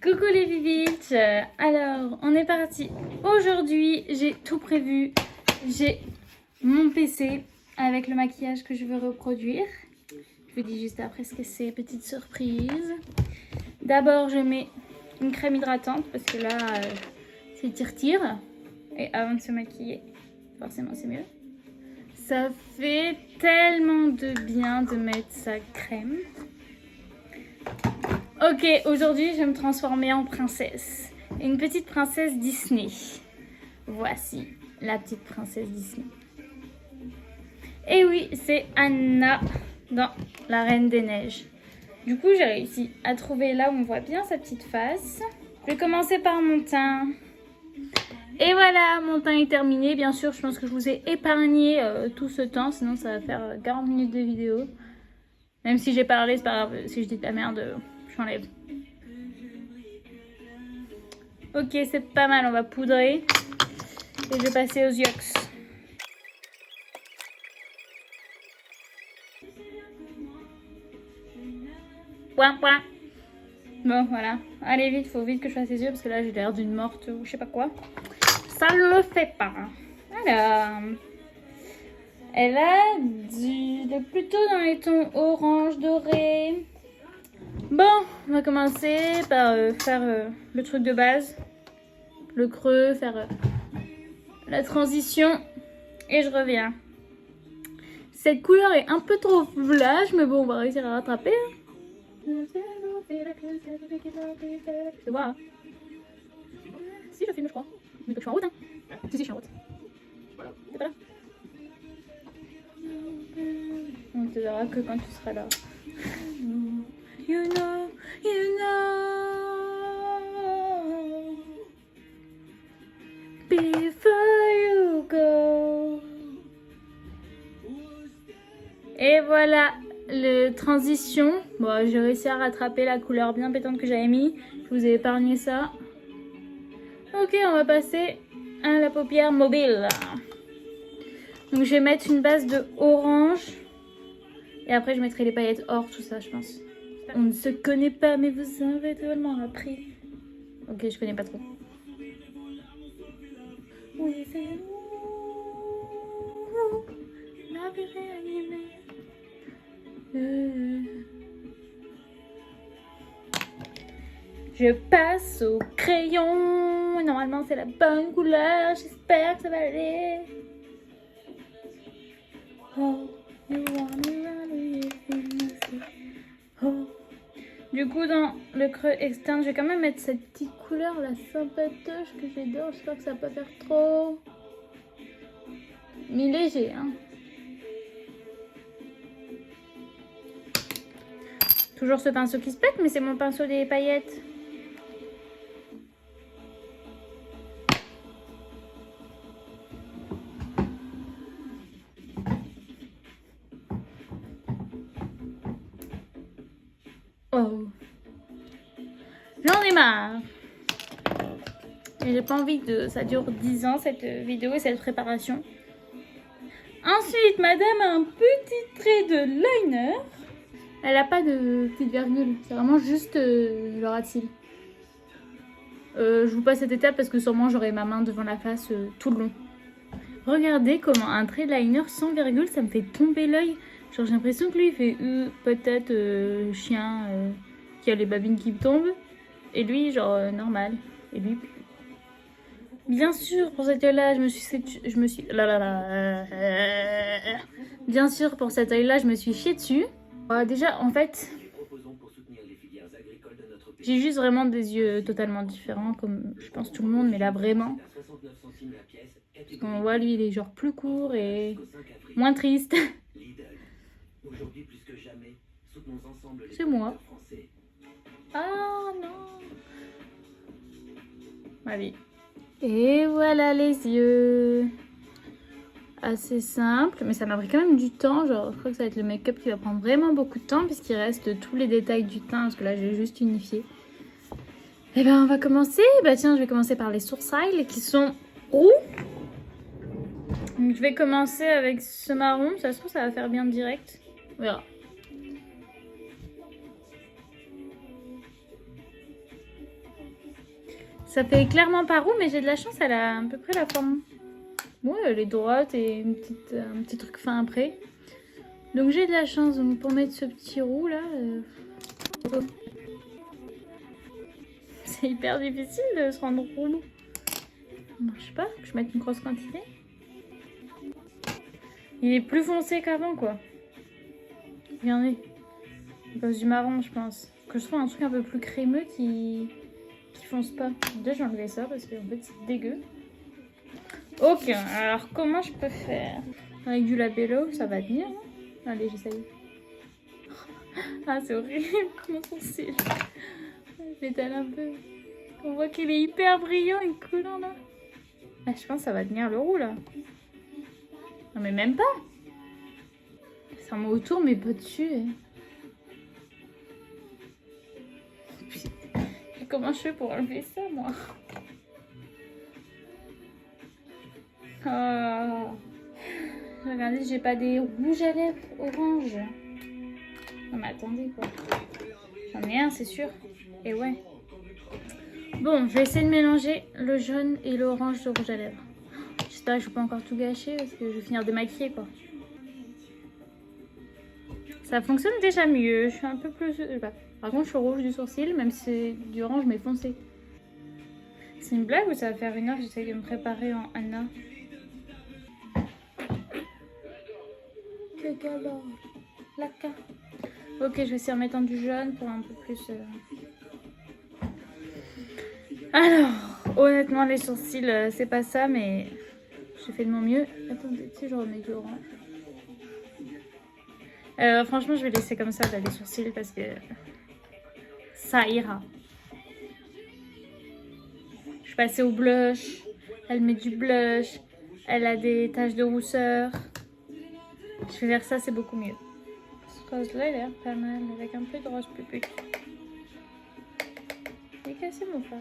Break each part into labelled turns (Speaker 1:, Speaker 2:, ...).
Speaker 1: Coucou les Vivites. Alors on est parti. Aujourd'hui j'ai tout prévu. J'ai mon PC avec le maquillage que je veux reproduire. Je vous dis juste après ce que c'est, petite surprise. D'abord je mets une crème hydratante parce que là c'est tire-tire. Et avant de se maquiller, forcément c'est mieux. Ça fait tellement de bien de mettre sa crème. Ok, aujourd'hui je vais me transformer en princesse. Une petite princesse Disney. Voici la petite princesse Disney. Et oui, c'est Anna dans La Reine des Neiges. Du coup, j'ai réussi à trouver là où on voit bien sa petite face. Je vais commencer par mon teint. Et voilà, mon teint est terminé. Bien sûr, je pense que je vous ai épargné tout ce temps, sinon ça va faire 40 minutes de vidéo. Même si j'ai parlé, c'est pas grave. Si je dis de la merde, j'enlève. Ok, c'est pas mal, on va poudrer. Et je vais passer aux yeux. Point, point. Bon, voilà. Allez vite, faut vite que je fasse les yeux parce que là j'ai l'air d'une morte ou je sais pas quoi. Ça ne le fait pas. Alors, elle a plutôt dans les tons orange doré. Bon, on va commencer par faire le truc de base. Le creux, faire la transition. Et je reviens. Cette couleur est un peu trop flash, mais bon, on va réussir à rattraper. C'est moi. Si, je filme, je crois. Mais je suis en route, hein. Si, je suis en route. T'es pas là? On te verra que quand tu seras là. You know, you know. Before you go. Et voilà, le transition. Bon, j'ai réussi à rattraper la couleur bien pétante que j'avais mis. Je vous ai épargné ça. Ok, on va passer à la paupière mobile. Donc je vais mettre une base de orange. Et après je mettrai les paillettes or, tout ça je pense. On ne se connaît pas mais vous avez tellement appris. Ok, je connais pas trop. Oui, c'est nous, la vie réanimée. Je passe au crayon. Normalement c'est la bonne couleur. J'espère que ça va aller. Oh, you oh. Du coup dans le creux externe, je vais quand même mettre cette petite couleur la sympatoche que j'adore. J'espère que ça va pas faire trop. Mais léger, hein. Toujours ce pinceau qui se pète, mais c'est mon pinceau des paillettes. Oh. J'en ai marre. Et j'ai pas envie que ça dure 10 ans cette vidéo et cette préparation. Ensuite, madame a un petit trait de liner. Elle a pas de petite virgule, c'est vraiment juste le ras de cils. Je vous passe cette étape parce que sûrement j'aurai ma main devant la face tout le long. Regardez comment un trait de liner sans virgule, ça me fait tomber l'œil. Genre j'ai l'impression que lui il fait peut-être chien qui a les babines qui tombent. Et lui genre normal. Et lui... Bien sûr pour cet œil-là, Bien sûr pour cet œil-là, je me suis chiée dessus. Déjà en fait, j'ai juste vraiment des yeux totalement différents comme je pense tout le monde, mais là vraiment. Parce qu'on voit lui il est genre plus court et moins triste. C'est moi. Ah non. Ma vie. Et voilà les yeux. Assez simple, mais ça m'a pris quand même du temps. Genre, je crois que ça va être le make-up qui va prendre vraiment beaucoup de temps puisqu'il reste tous les détails du teint parce que là j'ai juste unifié. Et ben on va commencer. Bah tiens, je vais commencer par les sourcils qui sont roux. Donc je vais commencer avec ce marron. Ça se trouve ça va faire bien direct. On verra. Ça fait clairement pas roux, mais j'ai de la chance, elle a à peu près la forme. Ouais, elle est droite et un petit truc fin après. Donc j'ai de la chance donc, pour mettre ce petit roux là. C'est hyper difficile de se rendre roux. Je sais pas, je mette une grosse quantité. Il est plus foncé qu'avant quoi. Regardez. À cause du marron je pense. Que je trouve un truc un peu plus crémeux qui fonce pas. Déjà je vais enlever ça parce qu'en fait c'est dégueu. Ok, alors comment je peux faire? Avec du labello, ça va tenir. Hein. Allez, j'essaye. Ah, c'est horrible, comment son cil. Je l'étale un peu. On voit qu'il est hyper brillant et collant là. Ah, je pense que ça va tenir le roux là. Non, mais même pas. Ça met autour, mais pas dessus. Hein. Comment je fais pour enlever ça, moi? Oh. Regardez, j'ai pas des rouges à lèvres orange. Non mais attendez quoi. J'en ai un, c'est sûr. Et ouais. Bon, je vais essayer de mélanger le jaune et l'orange de rouge à lèvres. J'espère que je vais pas encore tout gâcher parce que je vais finir de maquiller quoi. Ça fonctionne déjà mieux. Je suis un peu plus... Par contre, je suis rouge du sourcil, même si c'est du orange mais foncé. C'est une blague ou ça va faire une heure que j'essaie de me préparer en Anna? La carte. Ok, je vais essayer en mettant du jaune pour un peu plus... Alors, honnêtement, les sourcils, c'est pas ça, mais j'ai fait de mon mieux. Attendez, si je remets du orange. Franchement, je vais laisser comme ça là, les sourcils parce que ça ira. Je suis passée au blush. Elle met du blush. Elle a des taches de rousseur. Je vais vers ça, c'est beaucoup mieux. Ce rose-là, il a l'air pas mal, avec un peu de rose pupique. Il est cassé mon frère.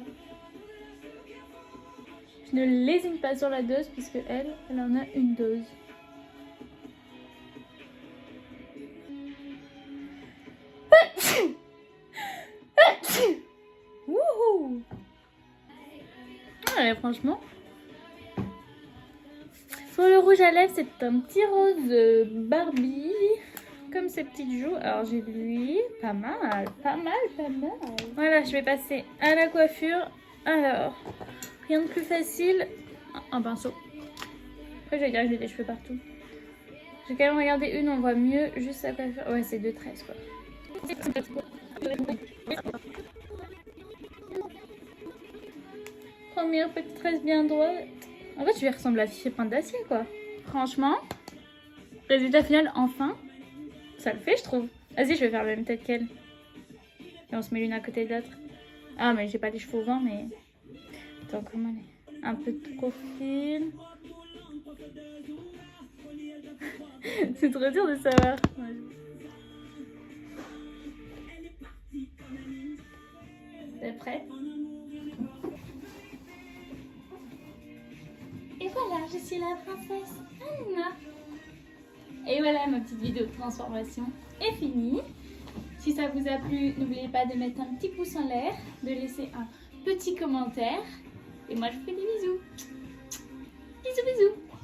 Speaker 1: Je ne lésine pas sur la dose puisque elle en a une dose. Wouhou! Ouais, franchement. Pour le rouge à lèvres, c'est un petit rose Barbie. Comme ces petites joues. Alors j'ai de l'huile. Pas mal, pas mal, pas mal. Voilà, je vais passer à la coiffure. Alors, rien de plus facile. Un pinceau. Après, je vais dire que j'ai des cheveux partout. J'ai quand même regardé une, on voit mieux juste la coiffure. Ouais, c'est 2 tresses quoi. Première petite tresse bien droite. En fait, je vais ressembler à Fifi Pointe d'Acier quoi. Franchement, résultat final, enfin, ça le fait, je trouve. Vas-y, je vais faire la même tête qu'elle. Et on se met l'une à côté de l'autre. Ah, mais j'ai pas les cheveux au vent, mais... Attends, comment elle est? Un peu de profil. C'est trop dur de savoir. T'es prête? Et voilà, je suis la princesse Anna. Et voilà, ma petite vidéo de transformation est finie. Si ça vous a plu, n'oubliez pas de mettre un petit pouce en l'air, de laisser un petit commentaire. Et moi, je vous fais des bisous. Bisous, bisous.